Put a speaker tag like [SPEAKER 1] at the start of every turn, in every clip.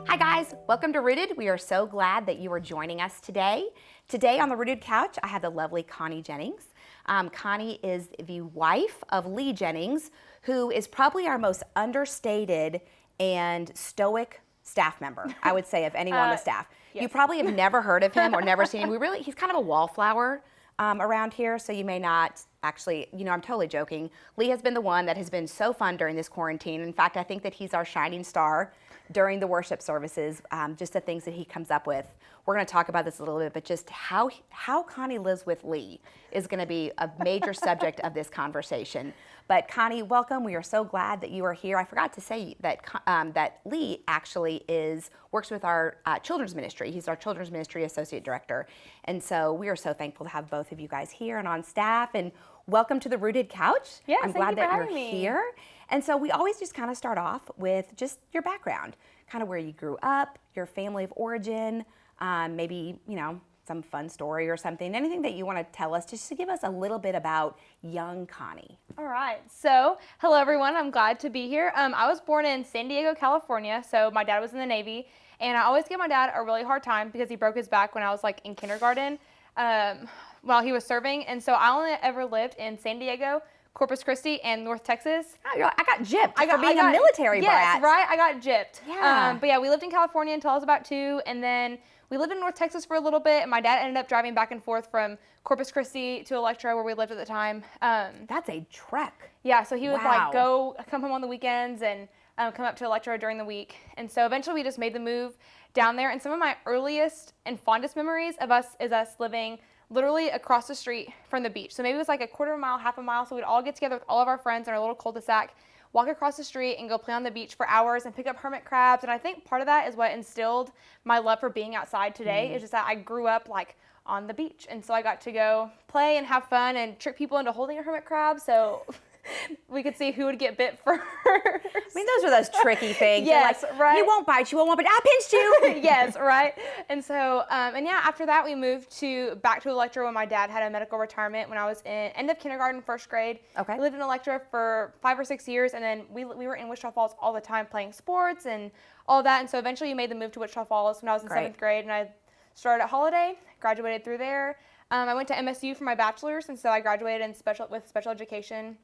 [SPEAKER 1] Hi guys, welcome to Rooted. We are so glad that you are joining us today. Today on the Rooted Couch, I have the lovely Connie Ginnings. Connie is the wife of Lee Ginnings, who is probably our most understated and stoic staff member, I would say, of anyone on the staff.
[SPEAKER 2] Yes.
[SPEAKER 1] You probably have never heard of him or never seen him. He's kind of a wallflower around here, so you may not actually, I'm totally joking. Lee has been the one that has been so fun during this quarantine. In fact, I think that he's our shining star during the worship services, just the things that he comes up with. We're going to talk about this a little bit, but just how Connie lives with Lee is going to be a major subject of this conversation. But Connie, welcome. We are so glad that you are here. I forgot to say that that Lee actually works with our children's ministry. He's our children's ministry associate director. And so we are so thankful to have both of you guys here and on staff. And welcome to the Rooted Couch.
[SPEAKER 2] Yes,
[SPEAKER 1] I'm glad that you're here. And so we always just kind of start off with just your background, kind of where you grew up, your family of origin, maybe, some fun story or something, anything that you want to tell us, just to give us a little bit about young Connie.
[SPEAKER 2] All right. So, hello everyone. I'm glad to be here. I was born in San Diego, California. So my dad was in the Navy, and I always give my dad a really hard time because he broke his back when I was in kindergarten while he was serving. And so I only ever lived in San Diego, Corpus Christi, and North Texas.
[SPEAKER 1] I got gypped for being a military brat.
[SPEAKER 2] Yes, right? I got gypped.
[SPEAKER 1] Yeah.
[SPEAKER 2] But yeah, we lived in California until I was about 2, and then we lived in North Texas for a little bit, and my dad ended up driving back and forth from Corpus Christi to Electra, where we lived at the time.
[SPEAKER 1] That's a trek.
[SPEAKER 2] Yeah, so he would
[SPEAKER 1] Wow.
[SPEAKER 2] come home on the weekends and come up to Electra during the week. And so eventually we just made the move down there, and some of my earliest and fondest memories of us is us living literally across the street from the beach. So maybe it was like a quarter mile, half a mile, so we'd all get together with all of our friends in our little cul-de-sac, walk across the street and go play on the beach for hours and pick up hermit crabs. And I think part of that is what instilled my love for being outside today. It's just that I grew up on the beach. And so I got to go play and have fun and trick people into holding a hermit crab. So we could see who would get bit first.
[SPEAKER 1] I mean, those are those tricky things.
[SPEAKER 2] Yes,
[SPEAKER 1] right. He won't bite you, but I pinched you.
[SPEAKER 2] Yes, right. And so, after that, we moved back to Electra when my dad had a medical retirement when I was in end of kindergarten, first grade.
[SPEAKER 1] Okay.
[SPEAKER 2] We lived in Electra for 5 or 6 years, and then we were in Wichita Falls all the time playing sports and all that. And so eventually we made the move to Wichita Falls when I was in 7th grade, and I started at Holiday, graduated through there. I went to MSU for my bachelor's, and so I graduated with special education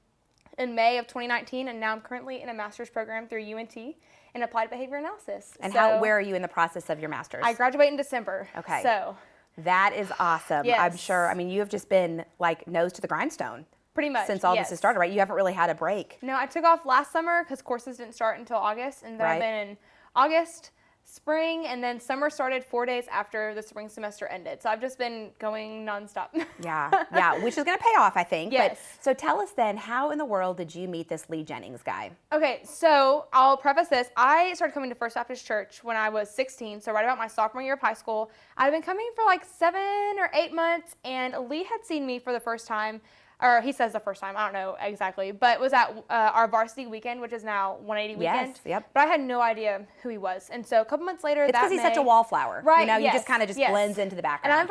[SPEAKER 2] in May of 2019, and now I'm currently in a master's program through UNT in applied behavior analysis.
[SPEAKER 1] And where are you in the process of your master's?
[SPEAKER 2] I graduate in December.
[SPEAKER 1] Okay.
[SPEAKER 2] So
[SPEAKER 1] that is awesome.
[SPEAKER 2] Yes.
[SPEAKER 1] I'm sure. You have just been nose to the grindstone.
[SPEAKER 2] Pretty much.
[SPEAKER 1] Since all this has started, right? You haven't really had a break.
[SPEAKER 2] No, I took off last summer because courses didn't start until August, and then I've been in August, spring, and then summer started 4 days after the spring semester ended. So I've just been going nonstop.
[SPEAKER 1] Yeah, which is going to pay off, I think.
[SPEAKER 2] Yes.
[SPEAKER 1] But, so tell us then, how in the world did you meet this Lee Ginnings guy?
[SPEAKER 2] Okay, so I'll preface this. I started coming to First Baptist Church when I was 16, so right about my sophomore year of high school. I'd been coming for 7 or 8 months, and Lee had seen me for the first time. Or he says the first time, I don't know exactly, but it was at our varsity weekend, which is now 180 weekend.
[SPEAKER 1] Yes, yep.
[SPEAKER 2] But I had no idea who he was. And so a couple months later,
[SPEAKER 1] it's because he's such a wallflower.
[SPEAKER 2] Right,
[SPEAKER 1] he just kind of blends into the background.
[SPEAKER 2] And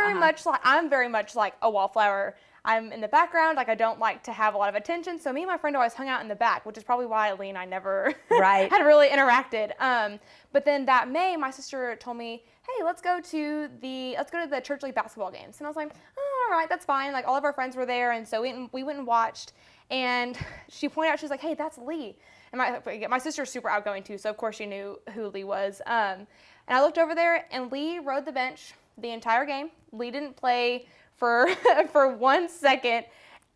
[SPEAKER 2] I'm very much like a wallflower. I'm in the background, I don't like to have a lot of attention. So me and my friend always hung out in the back, which is probably why Lee and I never had really interacted. But then that May, my sister told me, hey, let's go to the church league basketball games. And I was like, oh, all right, that's fine. All of our friends were there, and so we went and watched. And she pointed out, she was like, hey, that's Lee. And my sister's super outgoing too, so of course she knew who Lee was. And I looked over there, and Lee rode the bench the entire game. Lee didn't play for 1 second.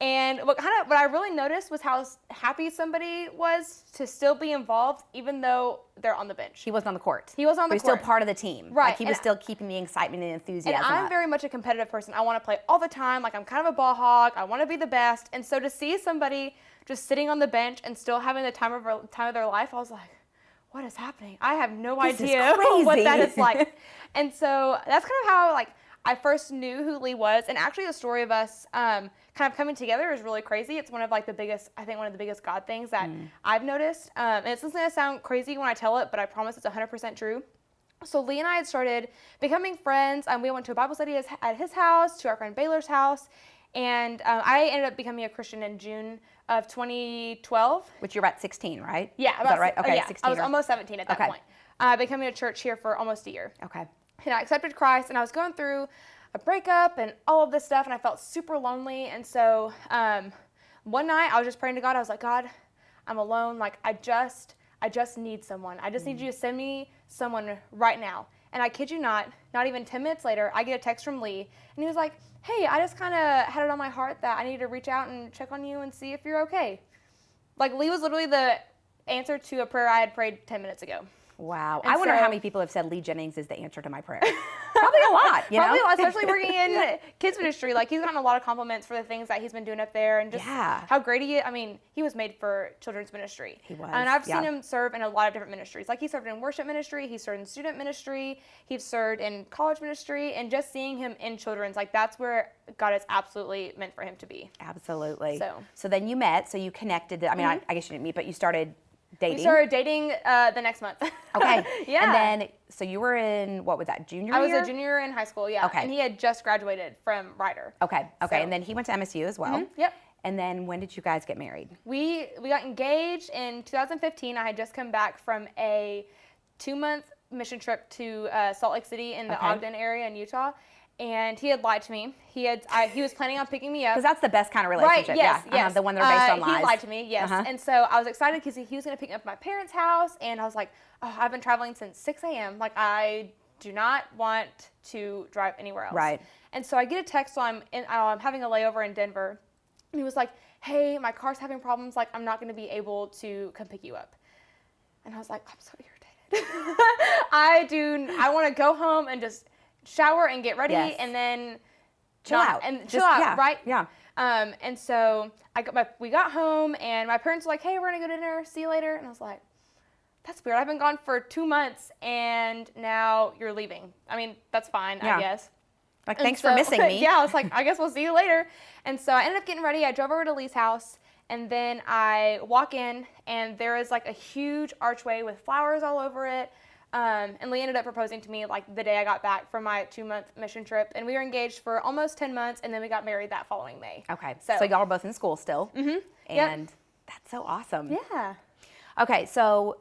[SPEAKER 2] And what I really noticed was how happy somebody was to still be involved, even though they're on the bench.
[SPEAKER 1] He wasn't on the court.
[SPEAKER 2] He was on the court.
[SPEAKER 1] He was still part of the team.
[SPEAKER 2] Right.
[SPEAKER 1] He was still keeping the excitement and enthusiasm
[SPEAKER 2] And I'm very much a competitive person. I want to play all the time. I'm kind of a ball hog. I want to be the best. And so to see somebody just sitting on the bench and still having the time of their life, I was like, what is happening? I have no idea what that is like. And so that's kind of how I first knew who Lee was. And actually the story of us kind of coming together is really crazy. It's one of the biggest God things that I've noticed. And it's going to sound crazy when I tell it, but I promise it's 100% true. So Lee and I had started becoming friends, and we went to a Bible study at his house, to our friend Baylor's house. And I ended up becoming a Christian in June of 2012.
[SPEAKER 1] Which you're about 16, right?
[SPEAKER 2] Yeah.
[SPEAKER 1] Is that right? Okay,
[SPEAKER 2] yeah,
[SPEAKER 1] 16.
[SPEAKER 2] I was almost 17 at that point. Becoming a church here for almost a year.
[SPEAKER 1] Okay.
[SPEAKER 2] And I accepted Christ, and I was going through a breakup and all of this stuff, and I felt super lonely. And so one night I was just praying to God. I was like, God, I'm alone. Like, I just need someone. I just need you to send me someone right now. And I kid you not even 10 minutes later, I get a text from Lee, and he was like, hey, I just kind of had it on my heart that I need to reach out and check on you and see if you're okay. Like, Lee was literally the answer to a prayer I had prayed 10 minutes ago.
[SPEAKER 1] Wow. And I wonder how many people have said Lee Jennings is the answer to my prayer. Probably a lot, you know?
[SPEAKER 2] Probably a lot, especially working in kids ministry. Like, he's gotten a lot of compliments for the things that he's been doing up there and just how great he is. I mean, he was made for children's ministry.
[SPEAKER 1] He was.
[SPEAKER 2] And I've seen him serve in a lot of different ministries. Like, he served in worship ministry, he served in student ministry, he's served in college ministry, and just seeing him in children's, like, that's where God is absolutely meant for him to be.
[SPEAKER 1] Absolutely.
[SPEAKER 2] So
[SPEAKER 1] then you met, so you connected. I mean, I guess you didn't meet, but you started dating?
[SPEAKER 2] We started dating the next month.
[SPEAKER 1] Okay.
[SPEAKER 2] Yeah.
[SPEAKER 1] And then, so you were in, what was that, junior
[SPEAKER 2] year?
[SPEAKER 1] I
[SPEAKER 2] was a junior in high school, yeah.
[SPEAKER 1] Okay.
[SPEAKER 2] And he had just graduated from Rider.
[SPEAKER 1] Okay. And then he went to MSU as well.
[SPEAKER 2] Mm-hmm. Yep.
[SPEAKER 1] And then when did you guys get married?
[SPEAKER 2] We got engaged in 2015. I had just come back from a 2-month mission trip to Salt Lake City in the Ogden area in Utah. And he had lied to me. He was planning on picking me up.
[SPEAKER 1] Because that's the best kind of relationship.
[SPEAKER 2] Right, yes,
[SPEAKER 1] yeah.
[SPEAKER 2] yes.
[SPEAKER 1] The one that are based on lies.
[SPEAKER 2] He lied to me, yes. And so I was excited because he was going to pick me up at my parents' house. And I was like, oh, I've been traveling since 6 a.m. Like, I do not want to drive anywhere else.
[SPEAKER 1] Right.
[SPEAKER 2] And so I get a text while I'm having a layover in Denver. And he was like, hey, my car's having problems. Like, I'm not going to be able to come pick you up. And I was like, I'm so irritated. I want to go home and just shower and get ready and then
[SPEAKER 1] chill out,
[SPEAKER 2] right?
[SPEAKER 1] Yeah.
[SPEAKER 2] And so we got home and my parents were like, hey, we're gonna go to dinner, see you later. And I was like, that's weird. I've been gone for 2 months and now you're leaving. I mean, that's fine, I guess.
[SPEAKER 1] Like, thanks for missing me.
[SPEAKER 2] Yeah, I was like, I guess we'll see you later. And so I ended up getting ready. I drove over to Lee's house and then I walk in and there is like a huge archway with flowers all over it. And Lee ended up proposing to me like the day I got back from my 2-month mission trip. And we were engaged for almost 10 months and then we got married that following May.
[SPEAKER 1] Okay. So y'all are both in school still.
[SPEAKER 2] Mm-hmm.
[SPEAKER 1] And that's so awesome.
[SPEAKER 2] Yeah.
[SPEAKER 1] Okay, so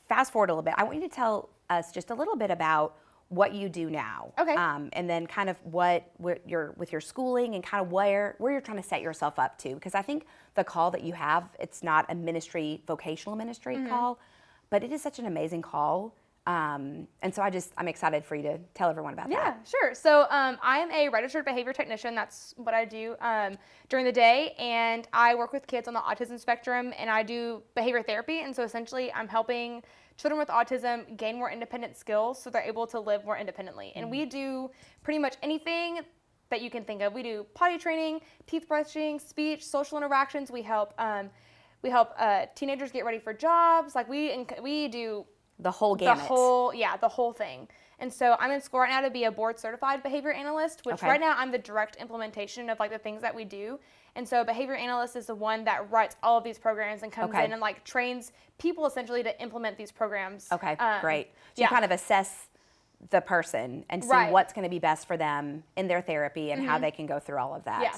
[SPEAKER 1] fast forward a little bit. I want you to tell us just a little bit about what you do now.
[SPEAKER 2] Okay.
[SPEAKER 1] And then kind of with your schooling and kind of where you're trying to set yourself up to. Because I think the call that you have, it's not a vocational ministry call, but it is such an amazing call. And so I'm excited for you to tell everyone about that.
[SPEAKER 2] Yeah, sure. So I am a registered behavior technician. That's what I do during the day. And I work with kids on the autism spectrum and I do behavior therapy. And so essentially I'm helping children with autism gain more independent skills so they're able to live more independently. And we do pretty much anything that you can think of. We do potty training, teeth brushing, speech, social interactions. We help teenagers get ready for jobs. Like we do
[SPEAKER 1] the whole gamut.
[SPEAKER 2] The whole thing. And so I'm in school right now to be a board certified behavior analyst, which right now I'm the direct implementation of like the things that we do. And so behavior analyst is the one that writes all of these programs and comes in and like trains people essentially to implement these programs.
[SPEAKER 1] Okay, great. So you kind of assess the person and see what's going to be best for them in their therapy and how they can go through all of that.
[SPEAKER 2] Yeah.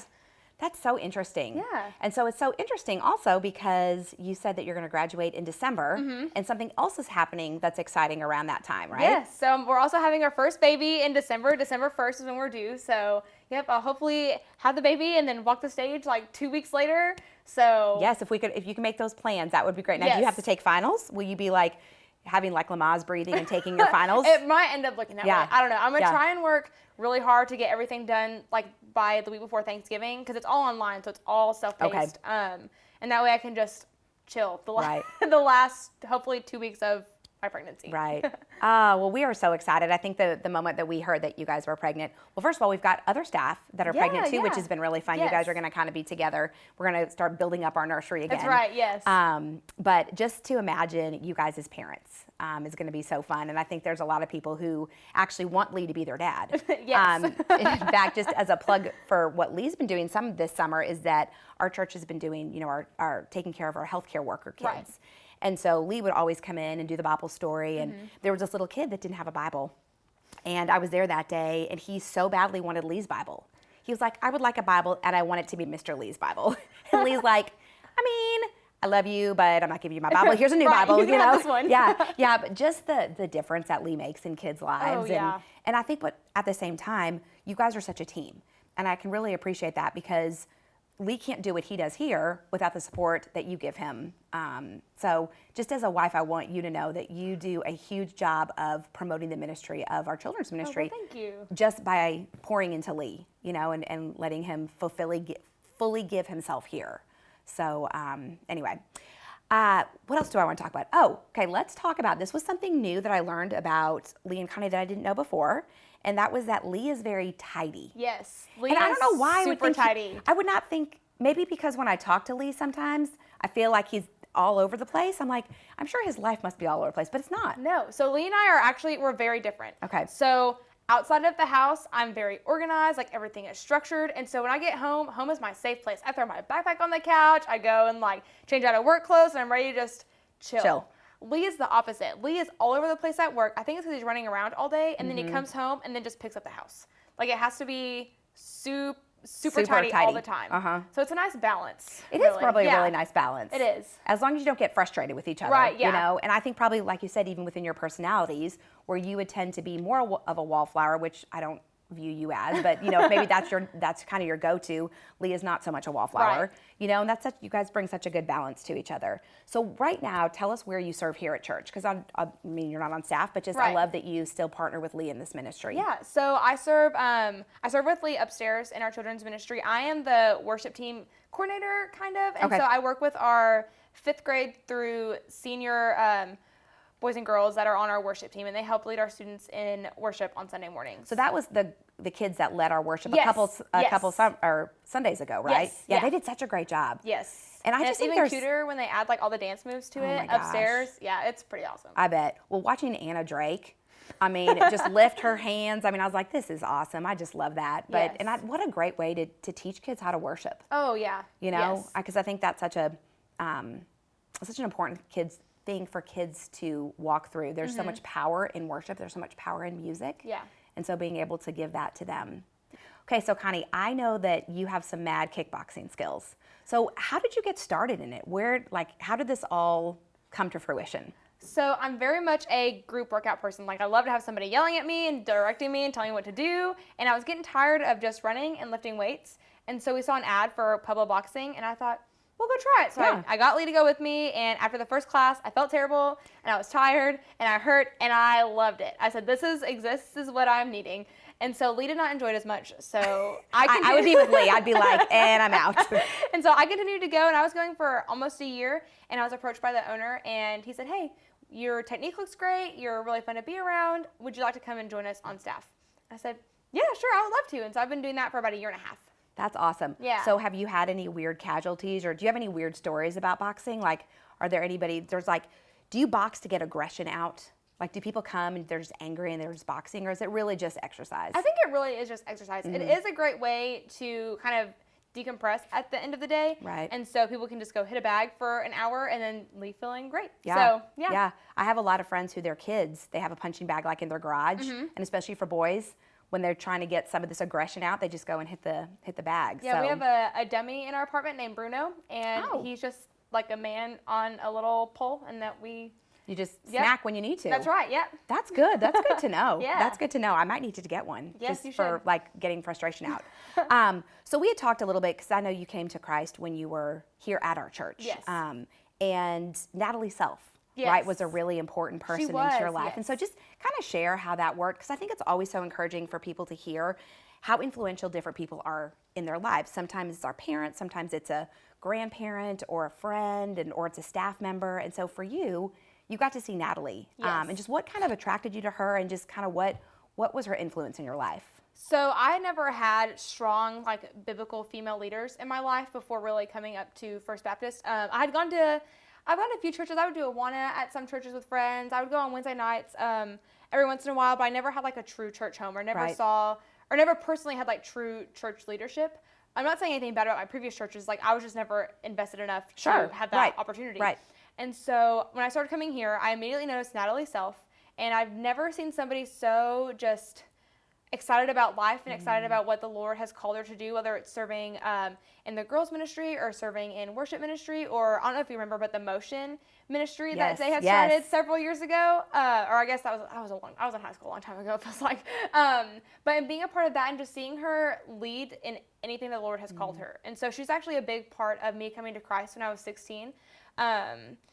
[SPEAKER 1] That's so interesting.
[SPEAKER 2] Yeah.
[SPEAKER 1] And so it's so interesting also because you said that you're going to graduate in December and something else is happening that's exciting around that time, right?
[SPEAKER 2] Yes. So we're also having our first baby in December. December 1st is when we're due. So, yep, I'll hopefully have the baby and then walk the stage like 2 weeks later. So
[SPEAKER 1] yes, if you can make those plans, that would be great. Now, do you have to take finals? Will you be like having like Lamaze breathing and taking your finals?
[SPEAKER 2] It might end up looking that way. I don't know. I'm going to try and work really hard to get everything done like by the week before Thanksgiving because it's all online, so it's all self-paced. And that way I can just chill the last hopefully 2 weeks of my pregnancy.
[SPEAKER 1] Right. Well, we are so excited. I think the moment that we heard that you guys were pregnant, well, first of all, we've got other staff that are pregnant too, which has been really fun. You guys are going to kind of be together. We're going to start building up our nursery again.
[SPEAKER 2] That's right, yes.
[SPEAKER 1] But just to imagine you guys as parents is going to be so fun. And I think there's a lot of people who actually want Lee to be their dad.
[SPEAKER 2] Yes.
[SPEAKER 1] In fact, just as a plug for what Lee's been doing some this summer is that our church has been doing, our taking care of our healthcare worker kids.
[SPEAKER 2] Right.
[SPEAKER 1] And so Lee would always come in and do the Bible story. And there was this little kid that didn't have a Bible. And I was there that day, and he so badly wanted Lee's Bible. he was like, I would like a Bible, and I want it to be Mr. Lee's Bible. And Lee's like, I mean, I love you, but I'm not giving you my Bible. Here's a new
[SPEAKER 2] Right,
[SPEAKER 1] Bible,
[SPEAKER 2] you can have this one.
[SPEAKER 1] Yeah, but just the difference that Lee makes in kids' lives.
[SPEAKER 2] Oh, yeah.
[SPEAKER 1] And I think, but at the same time, you guys are such a team. And I can really appreciate that because Lee can't do what he does here without the support that you give him. So just as a wife, I want you to know that you do a huge job of promoting the ministry of our children's ministry.
[SPEAKER 2] Oh, well, thank you.
[SPEAKER 1] Just by pouring into Lee, and letting him fully give himself here. So anyway, what else do I want to talk about? Oh, okay, let's talk about, this was something new that I learned about Lee and Connie that I didn't know before. And that was that Lee is very tidy.
[SPEAKER 2] Yes, Lee
[SPEAKER 1] and I don't know why
[SPEAKER 2] super
[SPEAKER 1] I would think
[SPEAKER 2] tidy.
[SPEAKER 1] I would not think, maybe because when I talk to Lee sometimes, I feel like he's all over the place. I'm like, I'm sure his life must be all over the place, but it's not.
[SPEAKER 2] No, so Lee and I we're very different.
[SPEAKER 1] Okay.
[SPEAKER 2] So outside of the house, I'm very organized, like everything is structured. And so when I get home, home is my safe place. I throw my backpack on the couch, I go and like change out of work clothes, and I'm ready to just chill. Lee is the opposite. Lee is all over the place at work. I think it's because he's running around all day, and then he comes home and then just picks up the house. Like it has to be super tidy all the time. So it's a nice balance.
[SPEAKER 1] It is probably a really nice balance.
[SPEAKER 2] It is.
[SPEAKER 1] As long as you don't get frustrated with each other.
[SPEAKER 2] Right, yeah.
[SPEAKER 1] And I think probably, like you said, even within your personalities, where you would tend to be more of a wallflower, which I don't view you as, but maybe that's kind of your go-to. Lee is not so much a wallflower,
[SPEAKER 2] right.
[SPEAKER 1] And you guys bring such a good balance to each other. So right now, tell us where you serve here at church, because I mean you're not on staff, but just
[SPEAKER 2] right.
[SPEAKER 1] I love that you still partner with Lee in this ministry.
[SPEAKER 2] Yeah, so I serve with Lee upstairs in our children's ministry. I am the worship team coordinator, kind of, and so I work with our 5th grade through senior boys and girls that are on our worship team, and they help lead our students in worship on Sunday mornings.
[SPEAKER 1] So that was the kids that led our worship
[SPEAKER 2] yes.
[SPEAKER 1] a couple Sundays ago, right?
[SPEAKER 2] Yes.
[SPEAKER 1] Yeah, they did such a great job.
[SPEAKER 2] Yes.
[SPEAKER 1] And
[SPEAKER 2] it's
[SPEAKER 1] think
[SPEAKER 2] even cuter when they add like all the dance moves to it upstairs. Yeah, it's pretty awesome.
[SPEAKER 1] I bet. Well, watching Anna Drake, I mean, just lift her hands. I mean, I was like, this is awesome. I just love that. But what a great way to teach kids how to worship.
[SPEAKER 2] Oh yeah.
[SPEAKER 1] Because I think that's such an important thing for kids to walk through. There's so much power in worship. There's so much power in music.
[SPEAKER 2] Yeah.
[SPEAKER 1] And so being able to give that to them. Okay, so Connie, I know that you have some mad kickboxing skills. So how did you get started in it? How did this all come to fruition?
[SPEAKER 2] So I'm very much a group workout person. Like I love to have somebody yelling at me and directing me and telling me what to do. And I was getting tired of just running and lifting weights. And so we saw an ad for Pueblo boxing, and I thought, we'll go try it. So I got Lee to go with me, and after the first class, I felt terrible, and I was tired, and I hurt, and I loved it. I said, this is what I'm needing. And so Lee did not enjoy it as much. So I
[SPEAKER 1] would be with Lee. I'd be like, and I'm out.
[SPEAKER 2] And so I continued to go, and I was going for almost a year, and I was approached by the owner, and he said, hey, your technique looks great. You're really fun to be around. Would you like to come and join us on staff? I said, yeah, sure, I would love to. And so I've been doing that for about a year and a half.
[SPEAKER 1] That's awesome.
[SPEAKER 2] Yeah.
[SPEAKER 1] So have you had any weird casualties, or do you have any weird stories about boxing? Like, are there do you box to get aggression out? Like, do people come and they're just angry and they're just boxing, or is it really just exercise?
[SPEAKER 2] I think it really is just exercise. It is a great way to kind of decompress at the end of the day.
[SPEAKER 1] Right.
[SPEAKER 2] And so people can just go hit a bag for an hour and then leave feeling great.
[SPEAKER 1] Yeah.
[SPEAKER 2] So, yeah.
[SPEAKER 1] I have a lot of friends who their kids, they have a punching bag like in their garage, and especially for boys, when they're trying to get some of this aggression out, they just go and hit the bag.
[SPEAKER 2] Yeah, we have a dummy in our apartment named Bruno, and he's just like a man on a little pole, and
[SPEAKER 1] you just smack when you need to.
[SPEAKER 2] That's right, yeah.
[SPEAKER 1] That's good. That's good to know.
[SPEAKER 2] Yeah.
[SPEAKER 1] That's good to know. I might need to get one.
[SPEAKER 2] Yes,
[SPEAKER 1] just
[SPEAKER 2] you
[SPEAKER 1] for
[SPEAKER 2] should.
[SPEAKER 1] like getting frustration out. So we had talked a little bit, because I know you came to Christ when you were here at our church.
[SPEAKER 2] Yes.
[SPEAKER 1] And Natalie Self,
[SPEAKER 2] yes.
[SPEAKER 1] right, was a really important person into your life.
[SPEAKER 2] Yes.
[SPEAKER 1] And so just kind of share how that worked, because I think it's always so encouraging for people to hear how influential different people are in their lives. Sometimes it's our parents, sometimes it's a grandparent or a friend, or it's a staff member. And so for you got to see Natalie.
[SPEAKER 2] Yes.
[SPEAKER 1] And just what kind of attracted you to her, and just kind of what was her influence in your life?
[SPEAKER 2] So I never had strong, like, biblical female leaders in my life before really coming up to First Baptist. I've gone to a few churches. I would do Awana at some churches with friends. I would go on Wednesday nights every once in a while, but I never had like a true church home, or never personally had like true church leadership. I'm not saying anything bad about my previous churches. Like, I was just never invested enough to have that opportunity.
[SPEAKER 1] Right.
[SPEAKER 2] And so when I started coming here, I immediately noticed Natalie Self, and I've never seen somebody so just excited about life and excited about what the Lord has called her to do, whether it's serving in the girls ministry or serving in worship ministry, or I don't know if you remember, but the motion ministry that they had started several years ago, or I guess I was in high school a long time ago, it feels like. But in being a part of that and just seeing her lead in anything the Lord has called her, and so she's actually a big part of me coming to Christ when I was 16.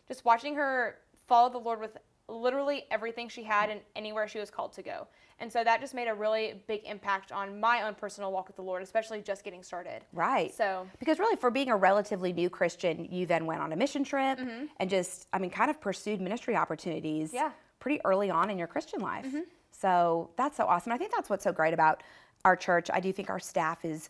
[SPEAKER 2] Just watching her follow the Lord with literally everything she had and anywhere she was called to go. And so that just made a really big impact on my own personal walk with the Lord, especially just getting started.
[SPEAKER 1] Right.
[SPEAKER 2] So,
[SPEAKER 1] because really for being a relatively new Christian, you then went on a mission trip and just, kind of pursued ministry opportunities pretty early on in your Christian life. So that's so awesome. I think that's what's so great about our church. I do think our staff is,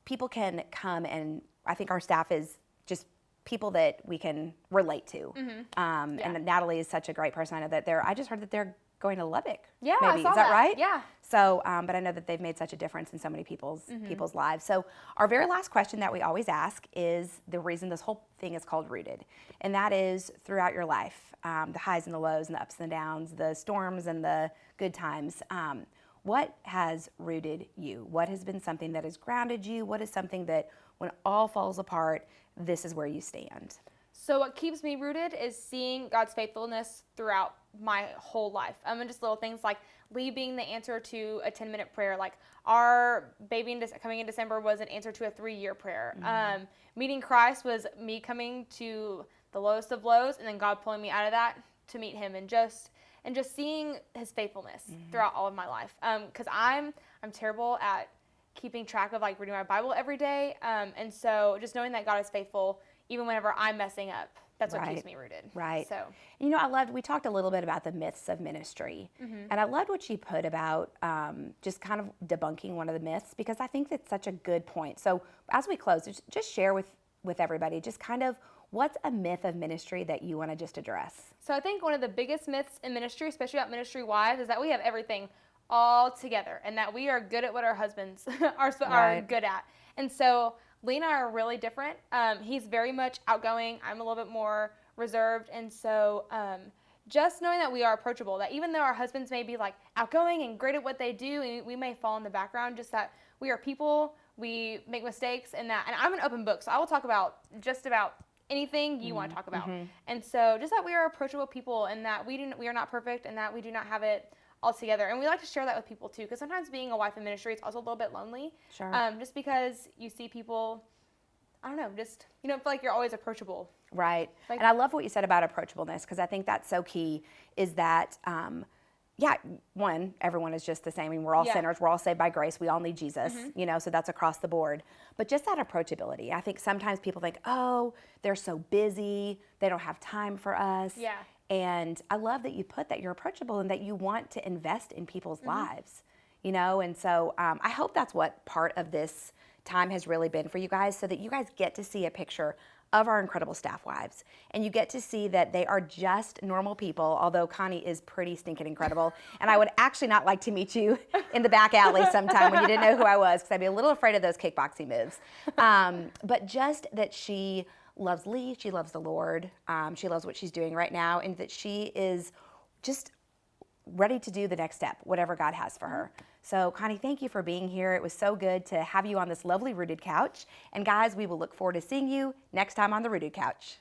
[SPEAKER 1] people can come, and I think our staff is just people that we can relate to. And Natalie is such a great person. I know that I just heard that they're going to Lubbock.
[SPEAKER 2] Yeah,
[SPEAKER 1] maybe.
[SPEAKER 2] I saw
[SPEAKER 1] Is that right?
[SPEAKER 2] Yeah.
[SPEAKER 1] So, but I know that they've made such a difference in so many people's lives. So our very last question that we always ask is the reason this whole thing is called Rooted. And that is throughout your life, the highs and the lows and the ups and the downs, the storms and the good times. What has rooted you? What has been something that has grounded you? What is something that when all falls apart, this is where you stand?
[SPEAKER 2] So what keeps me rooted is seeing God's faithfulness throughout my whole life. And just little things like Lee being the answer to a 10-minute prayer. Like our baby coming in December was an answer to a 3-year prayer. Meeting Christ was me coming to the lowest of lows and then God pulling me out of that to meet him, and just seeing his faithfulness throughout all of my life. Because I'm terrible at keeping track of like reading my Bible every day. And so just knowing that God is faithful even whenever I'm messing up, that's what keeps me rooted.
[SPEAKER 1] Right.
[SPEAKER 2] So,
[SPEAKER 1] we talked a little bit about the myths of ministry, and I loved what you put about just kind of debunking one of the myths, because I think that's such a good point. So as we close, just share with everybody just kind of what's a myth of ministry that you want to just address.
[SPEAKER 2] So I think one of the biggest myths in ministry, especially about ministry wives, is that we have everything all together and that we are good at what our husbands are good at. And so Lee and I are really different. He's very much outgoing. I'm a little bit more reserved. And so just knowing that we are approachable, that even though our husbands may be like outgoing and great at what they do, and we may fall in the background, just that we are people, we make mistakes, and I'm an open book. So I will talk about just about anything you want to talk about. And so just that we are approachable people, and that we are not perfect, and that we do not have it all together. And we like to share that with people too, because sometimes being a wife in ministry, it's also a little bit lonely.
[SPEAKER 1] Sure.
[SPEAKER 2] Just because you see people, I don't know, just, feel like you're always approachable.
[SPEAKER 1] Right. And I love what you said about approachableness, because I think that's so key, is that, one, everyone is just the same. I mean, we're all sinners. We're all saved by grace. We all need Jesus, so that's across the board. But just that approachability. I think sometimes people think, oh, they're so busy. They don't have time for us.
[SPEAKER 2] Yeah.
[SPEAKER 1] And I love that you put that you're approachable and that you want to invest in people's lives, and so I hope that's what part of this time has really been for you guys, so that you guys get to see a picture of our incredible staff wives, and you get to see that they are just normal people, although Connie is pretty stinking incredible. And I would actually not like to meet you in the back alley sometime when you didn't know who I was, because I'd be a little afraid of those kickboxing moves. But just that she loves Lee, she loves the Lord, she loves what she's doing right now, and that she is just ready to do the next step, whatever God has for her. So Connie, thank you for being here. It was so good to have you on this lovely Rooted Couch. And guys, we will look forward to seeing you next time on the Rooted Couch.